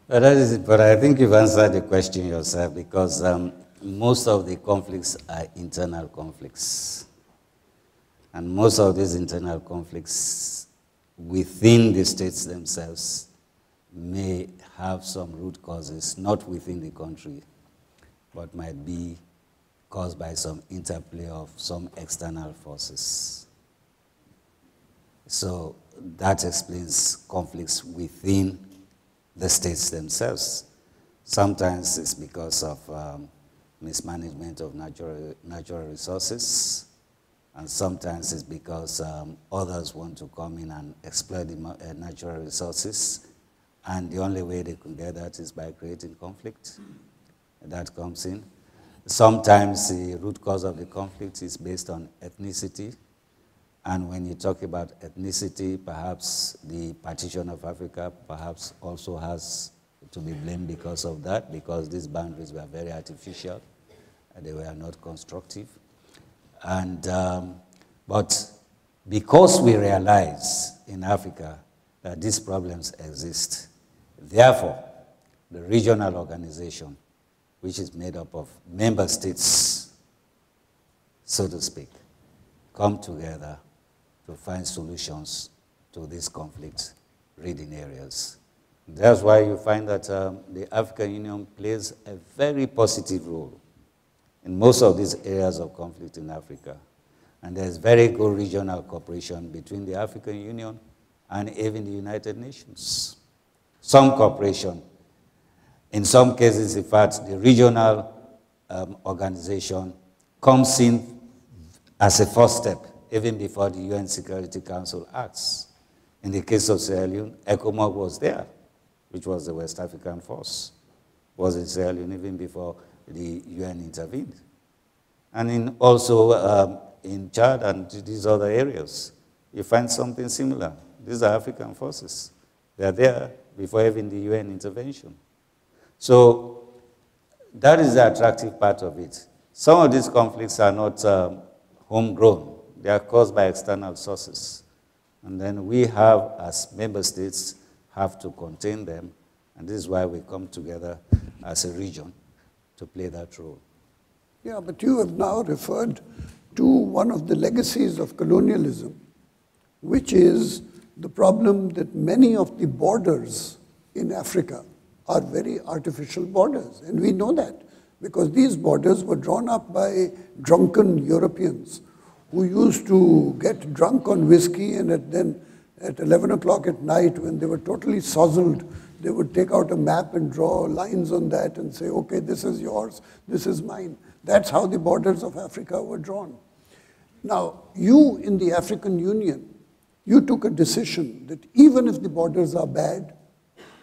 Well, that is it, but I think you've answered the question yourself because most of the conflicts are internal conflicts. And most of these internal conflicts within the states themselves may have some root causes, not within the country, but might be caused by some interplay of some external forces. So that explains conflicts within the states themselves. Sometimes it's because of mismanagement of natural resources, and sometimes it's because others want to come in and exploit the natural resources, and the only way they can get that is by creating conflict. That comes in. Sometimes the root cause of the conflict is based on ethnicity, and when you talk about ethnicity, perhaps the partition of Africa perhaps also has to be blamed because of that, because these boundaries were very artificial, and they were not constructive. And, but because we realize in Africa that these problems exist, therefore, the regional organization, which is made up of member states, so to speak, come together to find solutions to these conflict-ridden areas. That's why you find that the African Union plays a very positive role in most of these areas of conflict in Africa. And there's very good regional cooperation between the African Union and even the United Nations. Some cooperation. In some cases, in fact, the regional organization comes in as a first step, even before the UN Security Council acts. In the case of Sierra Leone, ECOMOG was there, which was the West African force, was in Sierra Leone even before the UN intervened. And also in Chad and these other areas, you find something similar. These are African forces. They are there before even the UN intervention. So that is the attractive part of it. Some of these conflicts are not homegrown. They are caused by external sources. And then we have, as member states, have to contain them. And this is why we come together as a region to play that role. Yeah, but you have now referred to one of the legacies of colonialism, which is the problem that many of the borders in Africa are very artificial borders. And we know that because these borders were drawn up by drunken Europeans who used to get drunk on whiskey, and then at 11 o'clock at night, when they were totally sozzled, they would take out a map and draw lines on that and say, okay, this is yours, this is mine. That's how the borders of Africa were drawn. Now, you in the African Union, you took a decision that even if the borders are bad,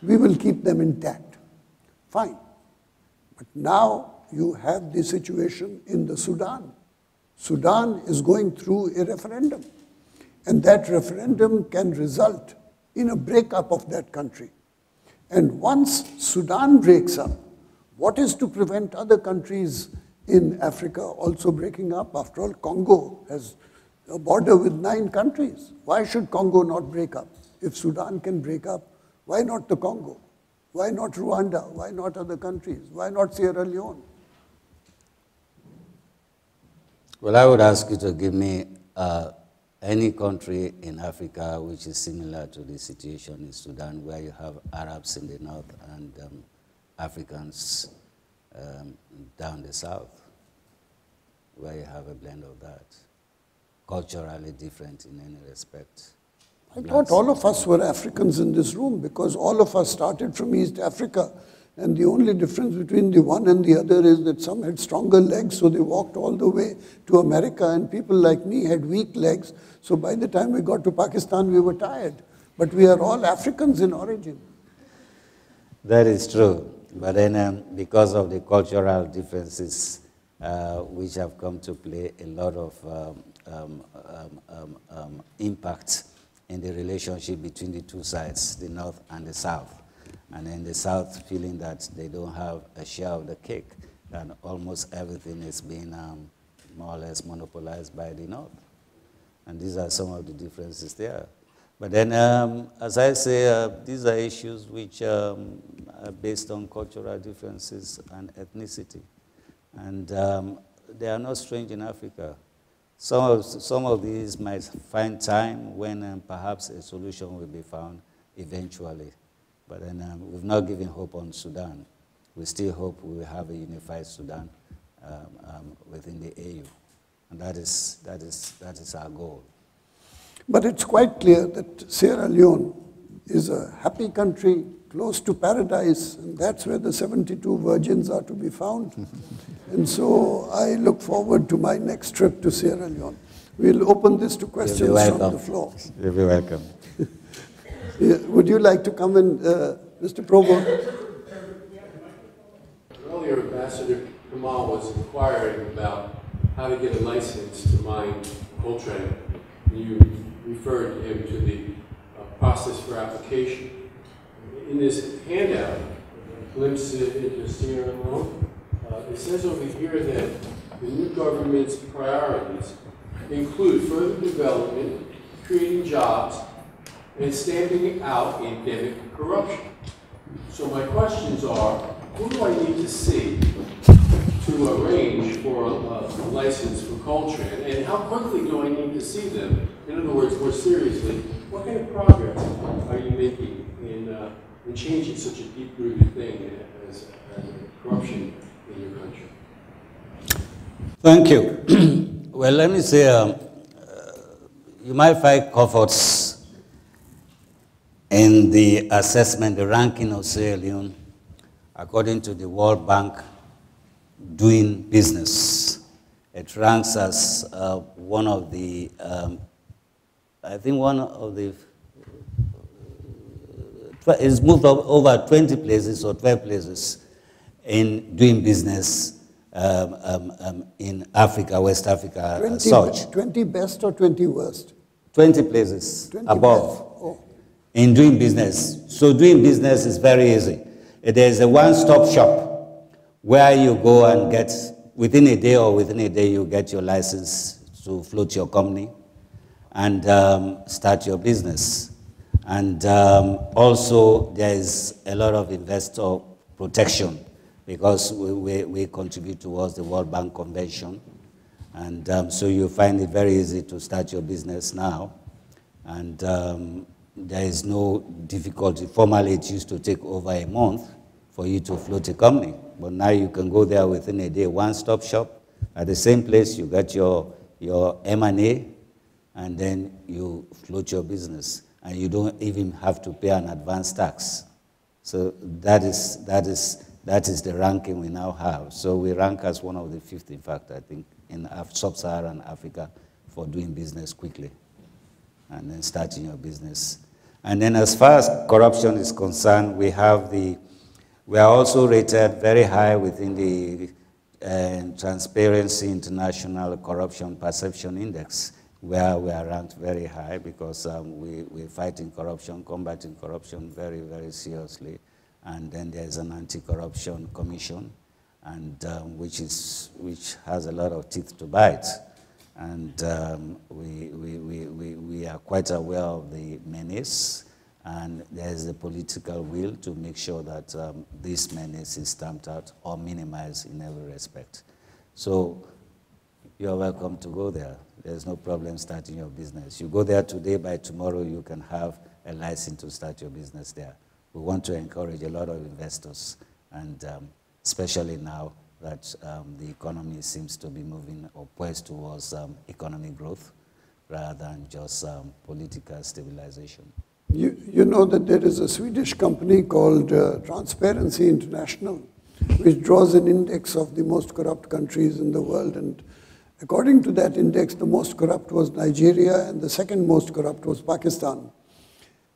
we will keep them intact. Fine. But now you have the situation in the Sudan. Sudan is going through a referendum. And that referendum can result in a breakup of that country. And once Sudan breaks up, what is to prevent other countries in Africa also breaking up? After all, Congo has a border with 9 countries. Why should Congo not break up? If Sudan can break up, why not the Congo? Why not Rwanda? Why not other countries? Why not Sierra Leone? Well, I would ask you to give me any country in Africa which is similar to the situation in Sudan, where you have Arabs in the north and Africans down the south, where you have a blend of that, culturally different in any respect. I thought all of us were Africans in this room because all of us started from East Africa, and the only difference between the one and the other is that some had stronger legs, so they walked all the way to America, and people like me had weak legs, so by the time we got to Pakistan, we were tired. But we are all Africans in origin. That is true. But then because of the cultural differences which have come to play a lot of impact in the relationship between the two sides, the North and the South. And then the South feeling that they don't have a share of the cake, and almost everything is being more or less monopolized by the North. And these are some of the differences there. But then, as I say, these are issues which based on cultural differences and ethnicity. And they are not strange in Africa. Some of these might find time when perhaps a solution will be found eventually. But then we've not given hope on Sudan. We still hope we will have a unified Sudan within the AU. And that is our goal. But it's quite clear that Sierra Leone is a happy country, close to paradise, and that's where the 72 virgins are to be found. And so I look forward to my next trip to Sierra Leone. We'll open this to questions from the floor. You'll be welcome. Would you like to come in, Mr. Provost? Earlier, Ambassador Kamal was inquiring about how to get a license to mine coltrane. You referred him to the process for application. In this handout, a glimpse into Sierra Leone, it says over here that the new government's priorities include further development, creating jobs, and stamping out endemic corruption. So my questions are, who do I need to see to arrange for a license for coltrane, and how quickly do I need to see them? In other words, more seriously, what kind of progress are you making in changing such a deep-rooted thing as corruption in your country? Thank you. Well, let me say, you might find comforts in the assessment, the ranking of Sierra Leone, according to the World Bank doing business. It ranks as one of the, I think one of the, it's moved up over 20 places or 12 places in doing business in Africa, West Africa, 20 best or 20 worst? 20 places 20 above in doing business. So doing business is very easy. There's a one-stop shop where you go and get, within a day you get your license to float your company and start your business. And also there is a lot of investor protection because we contribute towards the World Bank Convention. And so you find it very easy to start your business now. And there is no difficulty. Formerly, it used to take over a month for you to float a company. But now you can go there within a day, one-stop shop. At the same place, you get your M&A, and then you float your business. And you don't even have to pay an advance tax. So that is the ranking we now have. So we rank as one of the 5th, in fact, I think, in sub-Saharan Africa for doing business quickly and then starting your business. And then as far as corruption is concerned, we are also rated very high within the Transparency International Corruption Perception Index, where we are ranked very high because we're fighting corruption, combating corruption very, very seriously. And then there's an anti-corruption commission, and which has a lot of teeth to bite. And we are quite aware of the menace, and there's a political will to make sure that this menace is stamped out or minimized in every respect. So you're welcome to go there. There's no problem starting your business. You go there today, by tomorrow you can have a license to start your business there. We want to encourage a lot of investors, and especially now that the economy seems to be moving or poised towards economic growth rather than just political stabilization. You know that there is a Swedish company called Transparency International, which draws an index of the most corrupt countries in the world. And according to that index, the most corrupt was Nigeria, and the second most corrupt was Pakistan.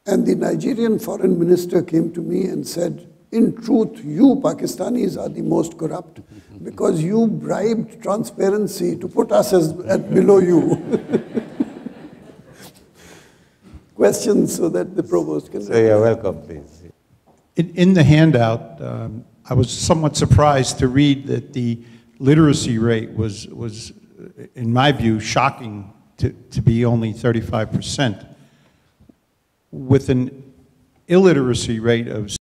And the Nigerian foreign minister came to me and said, in truth, you Pakistanis are the most corrupt because you bribed Transparency to put us below you. Questions so that the provost can... So you're welcome, please. In the handout, I was somewhat surprised to read that the literacy rate was in my view, shocking to be only 35%. With an illiteracy rate of